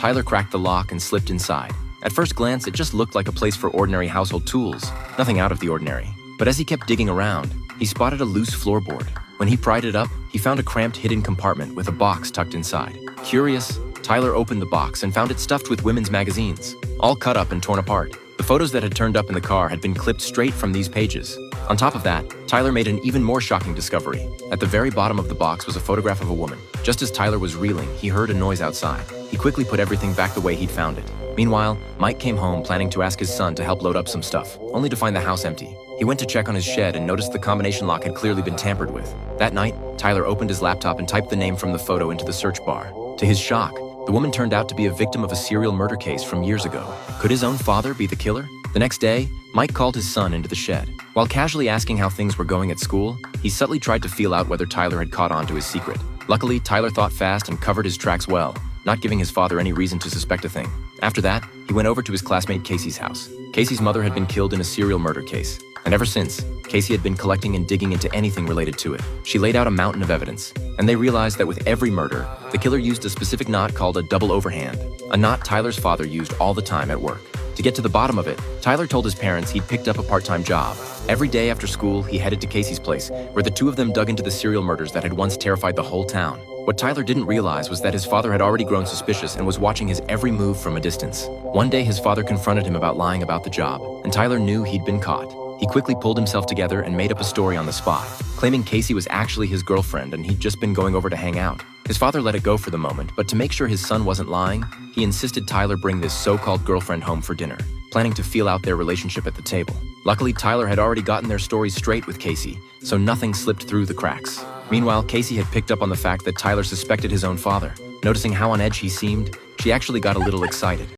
Tyler cracked the lock and slipped inside. At first glance, it just looked like a place for ordinary household tools, nothing out of the ordinary. But as he kept digging around, he spotted a loose floorboard. When he pried it up, he found a cramped hidden compartment with a box tucked inside. Curious, Tyler opened the box and found it stuffed with women's magazines, all cut up and torn apart. The photos that had turned up in the car had been clipped straight from these pages. On top of that, Tyler made an even more shocking discovery. At the very bottom of the box was a photograph of a woman. Just as Tyler was reeling, he heard a noise outside. He quickly put everything back the way he'd found it. Meanwhile, Mike came home planning to ask his son to help load up some stuff, only to find the house empty. He went to check on his shed and noticed the combination lock had clearly been tampered with. That night, Tyler opened his laptop and typed the name from the photo into the search bar. To his shock, the woman turned out to be a victim of a serial murder case from years ago. Could his own father be the killer? The next day, Mike called his son into the shed. While casually asking how things were going at school, he subtly tried to feel out whether Tyler had caught on to his secret. Luckily, Tyler thought fast and covered his tracks well, not giving his father any reason to suspect a thing. After that, he went over to his classmate Casey's house. Casey's mother had been killed in a serial murder case, and ever since, Casey had been collecting and digging into anything related to it. She laid out a mountain of evidence, and they realized that with every murder, the killer used a specific knot called a double overhand, a knot Tyler's father used all the time at work. To get to the bottom of it, Tyler told his parents he'd picked up a part-time job. Every day after school, he headed to Casey's place, where the two of them dug into the serial murders that had once terrified the whole town. What Tyler didn't realize was that his father had already grown suspicious and was watching his every move from a distance. One day, his father confronted him about lying about the job, and Tyler knew he'd been caught. He quickly pulled himself together and made up a story on the spot, claiming Casey was actually his girlfriend and he'd just been going over to hang out. His father let it go for the moment, but to make sure his son wasn't lying, he insisted Tyler bring this so-called girlfriend home for dinner, planning to feel out their relationship at the table. Luckily, Tyler had already gotten their stories straight with Casey, so nothing slipped through the cracks. Meanwhile, Casey had picked up on the fact that Tyler suspected his own father. Noticing how on edge he seemed, she actually got a little excited.